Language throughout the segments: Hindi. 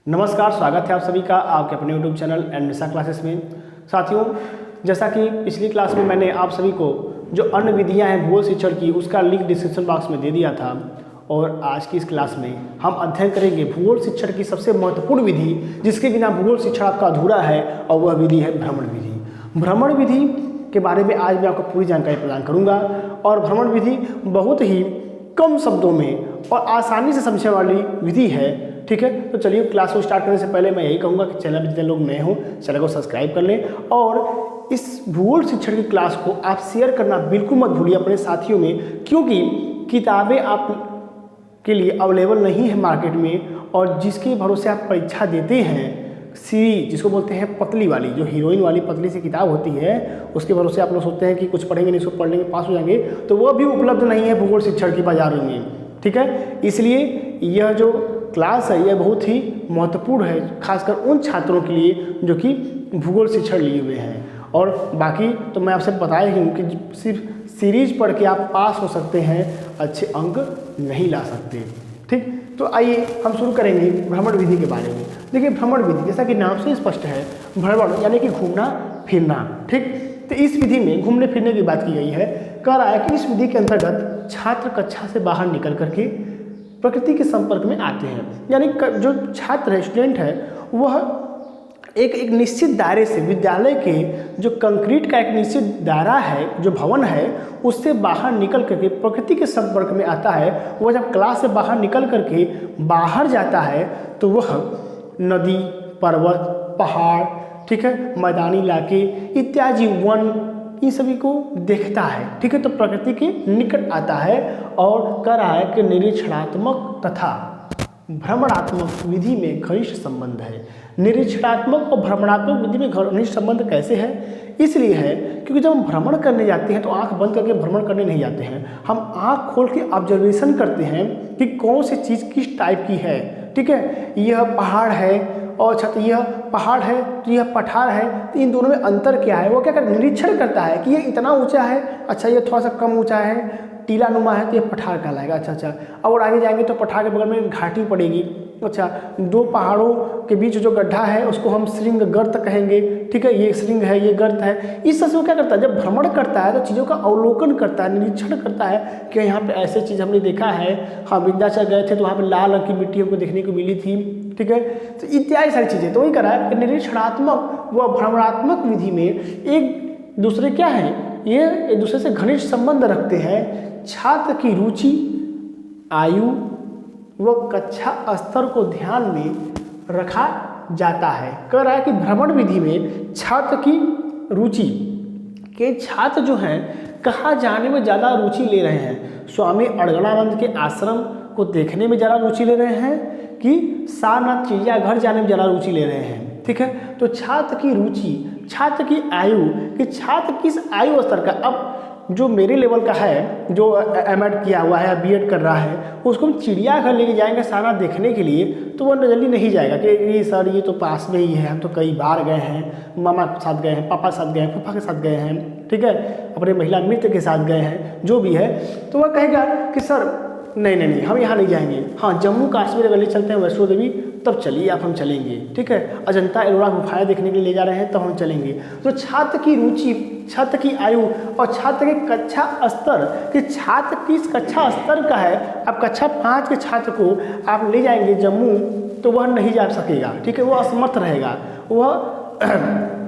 नमस्कार, स्वागत है आप सभी का आपके अपने YouTube चैनल एंड क्लासेस में। साथियों, जैसा कि पिछली क्लास में मैंने आप सभी को जो अन्य विधियां हैं भूगोल शिक्षण की, उसका लिंक डिस्क्रिप्शन बॉक्स में दे दिया था। और आज की इस क्लास में हम अध्ययन करेंगे भूगोल शिक्षण की सबसे महत्वपूर्ण विधि, जिसके बिना भूगोल शिक्षण आपका अधूरा है, और वह विधि है भ्रमण विधि। भ्रमण विधि के बारे में आज मैं आपको पूरी जानकारी प्रदान करूँगा। और भ्रमण विधि बहुत ही कम शब्दों में और आसानी से समझने वाली विधि है। ठीक है, तो चलिए क्लास को स्टार्ट करने से पहले मैं यही कहूँगा कि चैनल पर जितने लोग नए हों चैनल को सब्सक्राइब कर लें, और इस भूगोल शिक्षण की क्लास को आप शेयर करना बिल्कुल मत भूलिए अपने साथियों में, क्योंकि किताबें आप के लिए अवेलेबल नहीं है मार्केट में, और जिसके भरोसे आप परीक्षा देते हैं सीरीज, जिसको बोलते हैं पतली वाली, जो हीरोइन वाली पतली सी किताब होती है, उसके भरोसे आप लोग सोचते हैं कि कुछ पढ़ेंगे नहीं, इसको पढ़ लेंगे पास हो जाएंगे, तो वह भी उपलब्ध नहीं है भूगोल शिक्षण की बाजारों में। ठीक है, इसलिए यह जो क्लास है यह बहुत ही महत्वपूर्ण है, खासकर उन छात्रों के लिए जो कि भूगोल शिक्षण लिए हुए हैं। और बाकी तो मैं आपसे बताया ही हूँ कि सिर्फ सीरीज पढ़ के आप पास हो सकते हैं, अच्छे अंक नहीं ला सकते। ठीक, तो आइए हम शुरू करेंगे भ्रमण विधि के बारे में। देखिए, भ्रमण विधि जैसा कि नाम से स्पष्ट है, भ्रमण यानी कि घूमना फिरना। ठीक, तो इस विधि में घूमने फिरने की बात की गई है। कह रहा है कि इस विधि के अंतर्गत छात्र कक्षा से बाहर निकल करके प्रकृति के संपर्क में आते हैं, यानी जो छात्र है, स्टूडेंट है, वह एक निश्चित दायरे से, विद्यालय के जो कंक्रीट का एक निश्चित दायरा है, जो भवन है, उससे बाहर निकल करके प्रकृति के संपर्क में आता है। वह जब क्लास से बाहर निकल करके बाहर जाता है तो वह नदी, पर्वत, पहाड़, ठीक है, मैदानी इलाके इत्यादि, वन, इन सभी को देखता है। ठीक है, तो प्रकृति के निकट आता है। और कह रहा है कि निरीक्षणात्मक तथा भ्रमणात्मक विधि में घनिष्ठ संबंध है। निरीक्षणात्मक और भ्रमणात्मक विधि में घनिष्ठ संबंध कैसे है? इसलिए है क्योंकि जब हम भ्रमण करने जाते हैं तो आंख बंद करके भ्रमण करने नहीं जाते हैं, हम आंख खोल के ऑब्जर्वेशन करते हैं कि कौन सी चीज़ किस टाइप की है। ठीक है, यह पहाड़ है और अच्छा तो यह पहाड़ है तो यह पठार है, तो इन दोनों में अंतर क्या है? वो क्या करता है? निरीक्षण करता है कि ये इतना ऊंचा है, अच्छा ये थोड़ा सा कम ऊंचा है, टीला नुमा है तो ये पठार कहलाएगा। अच्छा, और आगे जाएंगे तो पठार के बगल में घाटी पड़ेगी। अच्छा, दो पहाड़ों के बीच जो गड्ढा है उसको हम श्रृंग गर्त कहेंगे। ठीक है, ये श्रृंग है, ये गर्त है। इस तरह से वो क्या करता है? जब भ्रमण करता है तो चीज़ों का अवलोकन करता है, निरीक्षण करता है कि यहाँ पे ऐसे चीज़ हमने देखा है। हाँ, विंध्याचल गए थे तो वहाँ पे लाल रंग की मिट्टी हमको देखने को मिली थी। ठीक है, तो इत्यादि सारी चीज़ें। तो वही करा है कि निरीक्षणात्मक व भ्रमणात्मक विधि में एक दूसरे क्या है, ये एक दूसरे से घनिष्ठ संबंध रखते हैं। छात्र की रुचि, आयु व कक्षा स्तर को ध्यान में रखा जाता है। कह रहा है कि भ्रमण विधि में छात्र की रुचि के छात्र जो हैं कहाँ जाने में ज़्यादा रुचि ले रहे हैं? स्वामी अड़गड़ानंद के आश्रम को देखने में ज़्यादा रुचि ले रहे हैं कि सारनाथ चिड़ियाघर जाने में ज़्यादा रुचि ले रहे हैं? ठीक है, तो छात्र की रुचि, छात्र की आयु, कि छात्र किस आयु स्तर का, अब जो मेरे लेवल का है, जो एमएड किया हुआ है या बीएड कर रहा है, उसको हम चिड़ियाघर लेके जाएंगे सारा देखने के लिए, तो वह जल्दी नहीं जाएगा कि ये सर ये तो पास में ही है, हम तो कई बार गए हैं, मामा के साथ गए हैं, पापा के साथ गए हैं, फूफा के साथ गए हैं, ठीक है, अपने महिला मित्र के साथ गए हैं, जो भी है। तो वह कहेगा कि सर नहीं हम यहाँ नहीं जाएंगे, हाँ जम्मू कश्मीर अगर ले चलते हैं वैष्णो देवी तब चलिए आप, हम चलेंगे। ठीक है, अजंता एलोरा गुफाएं देखने के लिए ले जा रहे हैं तब हम चलेंगे। तो छात्र की रुचि, छात्र की आयु और छात्र के कक्षा स्तर, कि छात्र किस कक्षा स्तर का है। अब कक्षा 5 के छात्र को आप ले जाएंगे जम्मू तो वह नहीं जा सकेगा। ठीक है, वह असमर्थ रहेगा, वह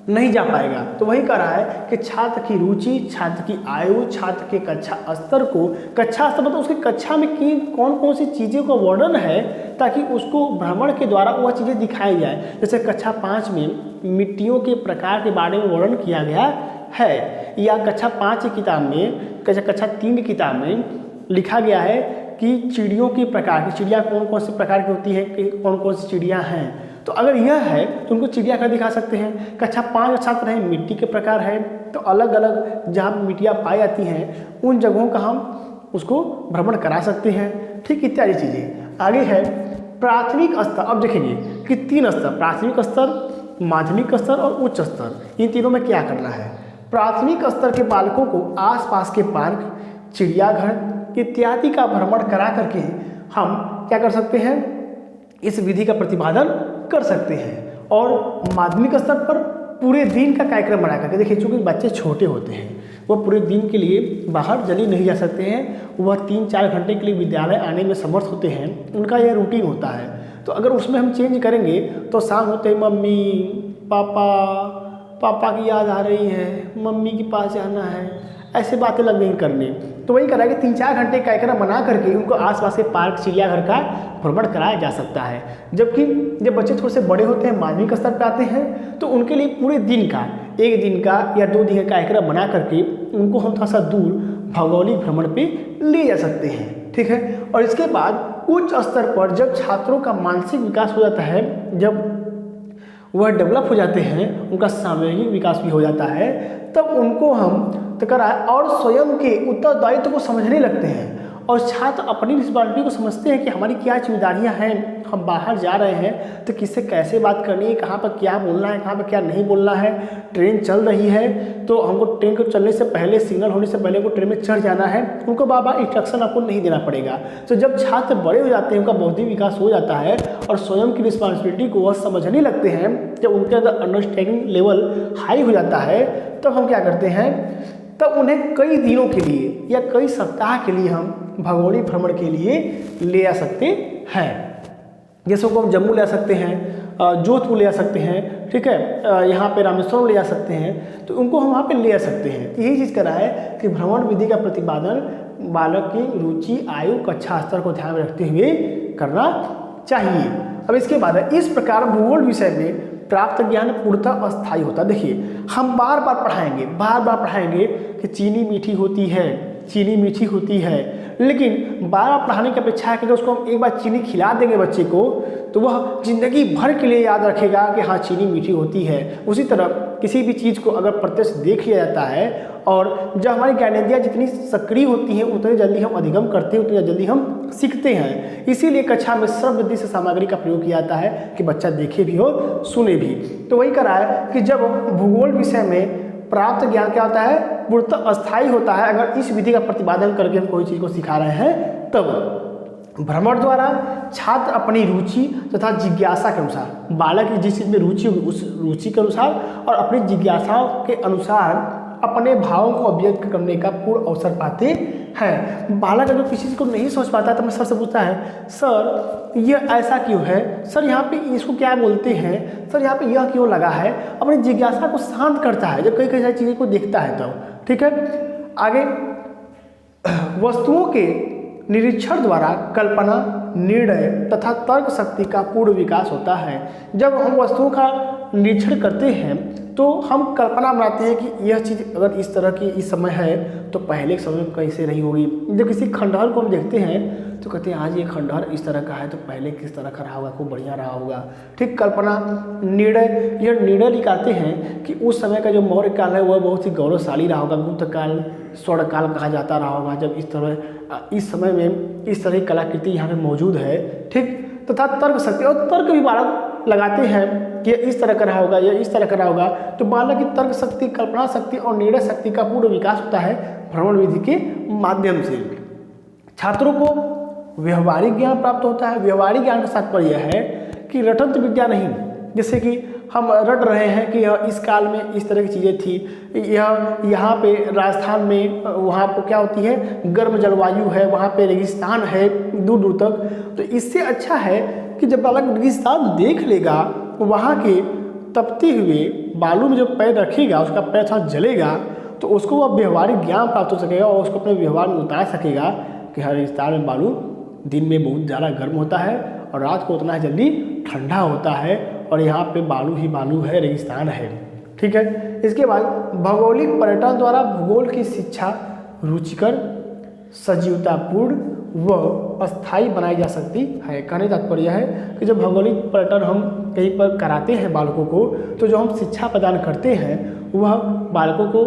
नहीं जा पाएगा। तो वही कह रहा है कि छात्र की रुचि, छात्र की आयु, छात्र के कक्षा स्तर को, कक्षा स्तर मतलब उसकी कक्षा में की कौन कौन सी चीज़ों का वर्णन है, ताकि उसको भ्रमण के द्वारा वह चीज़ें दिखाई जाए। जैसे कक्षा 5 में मिट्टियों के प्रकार के बारे में वर्णन किया गया है, या कक्षा 5 की किताब में, कक्षा 3 की किताब में लिखा गया है कि चिड़ियों के प्रकार, की चिड़िया कौन कौन से प्रकार की होती हैं, कौन कौन सी चिड़ियाँ हैं। तो अगर यह है तो उनको चिड़ियाघर दिखा सकते हैं। कक्षा 5 छात्र हैं, मिट्टी के प्रकार है, तो अलग अलग जहाँ मिट्टियाँ पाई जाती हैं उन जगहों का हम उसको भ्रमण करा सकते हैं। ठीक, इत्यादि चीज़ें। आगे है प्राथमिक स्तर। अब देखेंगे कि 3 स्तर, प्राथमिक स्तर, माध्यमिक स्तर और उच्च स्तर। इन तीनों में क्या करना है? प्राथमिक स्तर के बालकों को आसपास के पार्क, चिड़ियाघर इत्यादि का भ्रमण करा करके हम क्या कर सकते हैं? इस विधि का प्रतिपादन कर सकते हैं। और माध्यमिक स्तर पर पूरे दिन का कार्यक्रम बना करके, देखिए चूँकि बच्चे छोटे होते हैं, वह पूरे दिन के लिए बाहर जल्दी नहीं जा सकते हैं, वह 3-4 घंटे के लिए विद्यालय आने में समर्थ होते हैं, उनका यह रूटीन होता है। तो अगर उसमें हम चेंज करेंगे तो शाम होते ही मम्मी पापा की याद आ रही है, मम्मी के पास जाना है, ऐसे बातें लग गई करने। तो वही करा कि 3-4 घंटे कार्यक्रम बना करके उनको आसपास के पार्क, चिड़ियाघर का भ्रमण कराया जा सकता है। जबकि जब बच्चे थोड़े से बड़े होते हैं, माध्यमिक स्तर पर आते हैं, तो उनके लिए पूरे दिन का, 1 दिन का या 2 दिन का कार्यक्रम बना करके उनको हम थोड़ा सा दूर भौगोलिक भ्रमण पे ले जा सकते हैं, ठीक है। और इसके बाद उच्च स्तर पर जब छात्रों का मानसिक विकास हो जाता है, जब वह डेवलप हो जाते हैं, उनका सामूहिक विकास भी हो जाता है, तब उनको हम और स्वयं के उत्तरदायित्व को समझने लगते हैं और छात्र अपनी रिस्पॉन्सिबिलिटी को समझते हैं कि हमारी क्या जिम्मेदारियां हैं, हम बाहर जा रहे हैं तो किससे कैसे बात करनी है, कहाँ पर क्या बोलना है, कहाँ पर क्या नहीं बोलना है। ट्रेन चल रही है तो हमको ट्रेन को चलने से पहले, सिग्नल होने से पहले को ट्रेन में चढ़ जाना है, उनको बार-बार इंस्ट्रक्शन आपको नहीं देना पड़ेगा। तो जब छात्र बड़े हो जाते हैं, उनका बौद्धिक विकास हो जाता है और स्वयं की रिस्पॉन्सिबिलिटी को वह समझने लगते हैं, जब उनके अंदर अंडरस्टैंडिंग लेवल हाई हो जाता है, तब हम क्या करते हैं, तब उन्हें कई दिनों के लिए या कई सप्ताह के लिए हम भौगोलिक भ्रमण के लिए ले आ सकते हैं। जैसे को हम जम्मू ले आ सकते हैं, जोधपुर ले आ सकते हैं, ठीक है, यहाँ पे रामेश्वरम ले आ सकते हैं, तो उनको हम वहाँ पे ले आ सकते हैं। यही चीज़ करा है कि भ्रमण विधि का प्रतिपादन बालक की रुचि, आयु, कक्षा स्तर को ध्यान में रखते हुए करना चाहिए। अब इसके बाद इस प्रकार भूगोल विषय में प्राप्त ज्ञान पूर्णतः अस्थायी होता है। देखिए हम बार बार पढ़ाएंगे कि चीनी मीठी होती है, चीनी मीठी होती है, लेकिन बार बार पढ़ाने की अपेक्षा है कि अगर उसको हम एक बार चीनी खिला देंगे बच्चे को, तो वह जिंदगी भर के लिए याद रखेगा कि हाँ चीनी मीठी होती है। उसी तरह किसी भी चीज़ को अगर प्रत्यक्ष देख लिया जाता है और जब हमारी ज्ञानेंद्रियाँ जितनी सक्रिय होती हैं, उतनी जल्दी हम अधिगम करते हैं, उतनी जल्दी हम सीखते हैं। इसीलिए कक्षा में श्रव्य दृश्य सामग्री का प्रयोग किया जाता है कि बच्चा देखे भी और सुने भी। तो वही करा है कि जब भूगोल विषय में प्राप्त ज्ञान क्या होता है, पूर्णतः अस्थायी होता है। अगर इस विधि का प्रतिपादन करके हम कोई चीज़ को सिखा रहे हैं, तब भ्रमण द्वारा छात्र अपनी रुचि तथा जिज्ञासा के अनुसार, बालक की जिस चीज़ में रुचि होगी उस रुचि के अनुसार और अपनी जिज्ञासाओं के अनुसार अपने भावों को अभिव्यक्त करने का पूर्ण अवसर पाते हैं। बालक अगर किसी चीज़ को नहीं सोच पाता तो मैं सर से पूछता है, सर ये ऐसा क्यों है, सर यहाँ पे इसको क्या बोलते हैं, सर यहाँ पे यह क्यों लगा है। अपनी जिज्ञासा को शांत करता है जब कई कई सारी चीज़ों को देखता है तब, ठीक है। आगे वस्तुओं के निरीक्षण द्वारा कल्पना, निर्णय तथा तर्क शक्ति का पूर्ण विकास होता है। जब हम वस्तुओं का निरीक्षण करते हैं तो हम कल्पना बनाते हैं कि यह चीज़ अगर इस तरह की इस समय है तो पहले के समय में कैसे रही होगी। जब किसी खंडहर को हम देखते हैं तो कहते हैं आज ये खंडहर इस तरह का है तो पहले किस तरह का रहा होगा, खूब बढ़िया रहा होगा, ठीक। कल्पना, निर्णय, यह निर्णय निकालते हैं कि उस समय का जो मौर्य काल है वह बहुत ही गौरवशाली रहा होगा, गुप्त काल, स्वर्ण काल कहा जाता रहा होगा, जब इस समय में इस तरह की कलाकृति यहाँ पे मौजूद है, ठीक। तथा तर्क शक्ति, और तर्क भी बालक लगाते हैं कि इस तरह का रहा होगा, यह इस तरह का रहा होगा। तो बालक की तर्क शक्ति, कल्पना शक्ति और निर्णय शक्ति का पूर्ण विकास होता है भ्रमण विधि के माध्यम से। छात्रों को व्यवहारिक ज्ञान प्राप्त होता है। व्यवहारिक ज्ञान का तात्पर्य यह है कि रटंत्र विद्या नहीं, जैसे कि हम रट रहे हैं कि यह इस काल में इस तरह की चीज़ें थी, यह यहाँ पे राजस्थान में वहाँ पर क्या होती है, गर्म जलवायु है, वहाँ पे रेगिस्तान है दूर दूर तक। तो इससे अच्छा है कि जब बालक रेगिस्तान देख लेगा, वहाँ के तपते हुए बालू में जब पैर रखेगा, उसका पैर थोड़ा जलेगा, तो उसको वह व्यवहारिक ज्ञान प्राप्त हो सकेगा और उसको अपने व्यवहार में उतार सकेगा कि हर रेगिस्तान में बालू दिन में बहुत ज़्यादा गर्म होता है और रात को उतना जल्दी ठंडा होता है और यहाँ पे बालू ही बालू है, रेगिस्तान है, ठीक है। इसके बाद भौगोलिक पर्यटन द्वारा भूगोल की शिक्षा रुचिकर, सजीवतापूर्ण व अस्थायी बनाई जा सकती है। कहने का तात्पर्य है कि जब भौगोलिक पर्यटन हम कहीं पर कराते हैं बालकों को, तो जो हम शिक्षा प्रदान करते हैं वह बालकों को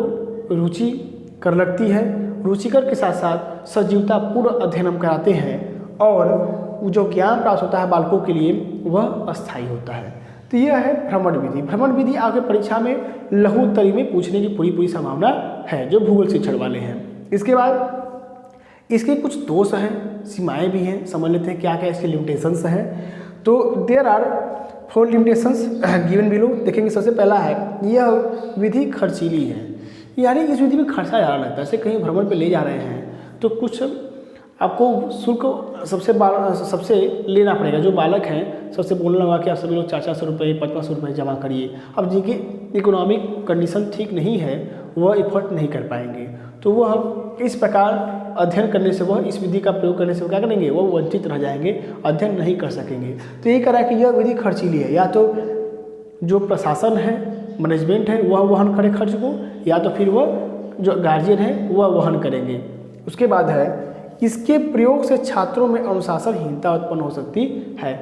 रुचि कर लगती है। रुचिकर के साथ साथ सजीवतापूर्ण अध्ययन हम कराते हैं और जो ज्ञान प्राप्त होता है बालकों के लिए वह अस्थायी होता है। तो यह है भ्रमण विधि। भ्रमण विधि आगे परीक्षा में लघु उत्तरी में पूछने की पूरी संभावना है जो भूगोल शिक्षण वाले हैं। इसके बाद इसके कुछ दोष हैं, सीमाएं भी हैं, समझ लेते हैं क्या क्या इसके लिमिटेशंस हैं। तो there are 4 limitations given below. देखेंगे सबसे पहला है यह विधि खर्चीली है, यानी इस विधि में खर्चा ज़्यादा लगता है। जैसे कहीं भ्रमण पे ले जा रहे हैं तो कुछ आपको शुल्क सबसे लेना पड़ेगा। जो बालक हैं सबसे बोलने लगा कि आप सभी लोग 400 रुपये 500 रुपये जमा करिए। अब जिनकी इकोनॉमिक कंडीशन ठीक नहीं है वह इफर्ट नहीं कर पाएंगे, तो वह इस प्रकार अध्ययन करने से, वह इस विधि का प्रयोग करने से वो क्या करेंगे, वो वंचित रह जाएंगे, अध्ययन नहीं कर सकेंगे। तो यही करा कि यह विधि खर्चीली है, या तो जो प्रशासन है, मैनेजमेंट है, वह वहन करे खर्च को, या तो फिर वह जो गार्जियन है वह वहन करेंगे। उसके बाद है इसके प्रयोग से छात्रों में अनुशासनहीनता उत्पन्न हो सकती है।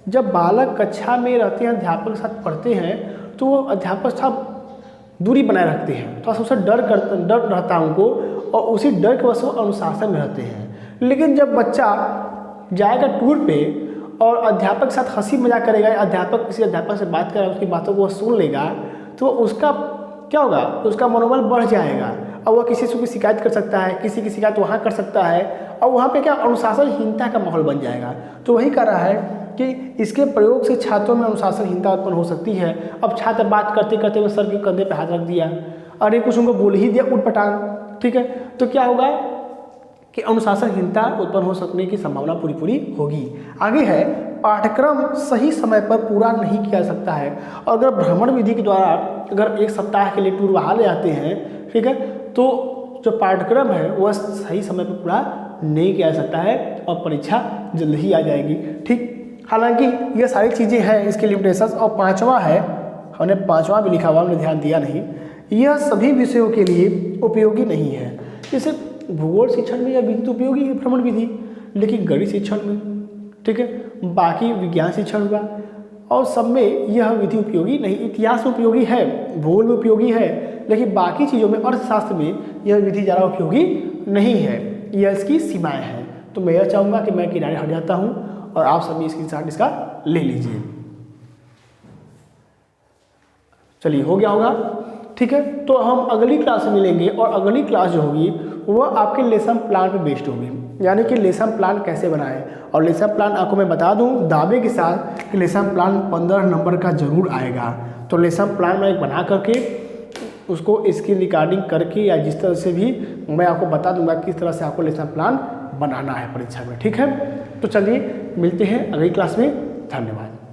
जब बालक कक्षा में रहते हैं, अध्यापक के साथ पढ़ते हैं, तो वो अध्यापक साथ दूरी बनाए रखते हैं, थोड़ा सा उससे डर रहता है उनको, और उसी डर के वजह से वो अनुशासन में रहते हैं। लेकिन जब बच्चा जाएगा टूर पे और अध्यापक के साथ हंसी मजाक करेगा, अध्यापक किसी अध्यापक से बात करेगा, उसकी बातों को वह सुन लेगा, तो उसका क्या होगा, उसका मनोबल बढ़ जाएगा और वह किसी से भी शिकायत कर सकता है, किसी की शिकायत वहाँ कर सकता है, और वहाँ पे क्या अनुशासनहीनता का माहौल बन जाएगा। तो वही कह रहा है कि इसके प्रयोग से छात्रों में अनुशासनहीनता उत्पन्न हो सकती है। अब छात्र बात करते करते हुए सर के कंधे पे हाथ रख दिया, अरे कुछ उनको बोल ही दिया उटपटांग, ठीक है, तो क्या होगा कि अनुशासनहीनता उत्पन्न हो सकने की संभावना पूरी होगी। आगे है पाठ्यक्रम सही समय पर पूरा नहीं किया जा सकता है। और अगर भ्रमण विधि के द्वारा अगर 1 सप्ताह के लिए टूर वहाँ ले जाते हैं, ठीक है, तो जो पाठ्यक्रम है वह सही समय पर पूरा नहीं किया जा सकता है और परीक्षा जल्द ही आ जाएगी। ठीक, हालांकि ये सारी चीज़ें हैं इसके लिमिटेशंस। और 5वां है, हमने 5वां भी लिखा हुआ, हमने ध्यान दिया नहीं, यह सभी विषयों के लिए उपयोगी नहीं है। जैसे भूगोल शिक्षण में यह विधि तो उपयोगी है, भ्रमण विधि, लेकिन गणित शिक्षण में, ठीक है, बाकी विज्ञान शिक्षण हुआ और सब में यह विधि उपयोगी नहीं। इतिहास में उपयोगी है, भूगोल में उपयोगी है, लेकिन बाकी चीज़ों में, अर्थशास्त्र में यह विधि ज़्यादा उपयोगी नहीं है। यह इसकी सीमाएं हैं। तो मैं यह चाहूँगा कि मैं किनारे हट जाता हूँ और आप सभी स्क्रीनशॉट इसका ले लीजिए। चलिए, हो गया होगा, ठीक है। तो हम अगली क्लास में मिलेंगे और अगली क्लास जो होगी वह आपके लेसन प्लान पे बेस्ड होगी, यानी कि लेसन प्लान कैसे बनाएं। और लेसन प्लान आपको मैं बता दूं दावे के साथ कि लेसन प्लान 15 नंबर का जरूर आएगा। तो लेसन प्लान मैं बना करके उसको इसकी रिकॉर्डिंग करके या जिस तरह से भी मैं आपको बता दूंगा किस तरह से आपको लेसन प्लान बनाना है परीक्षा में, ठीक है। तो चलिए मिलते हैं अगली क्लास में, धन्यवाद।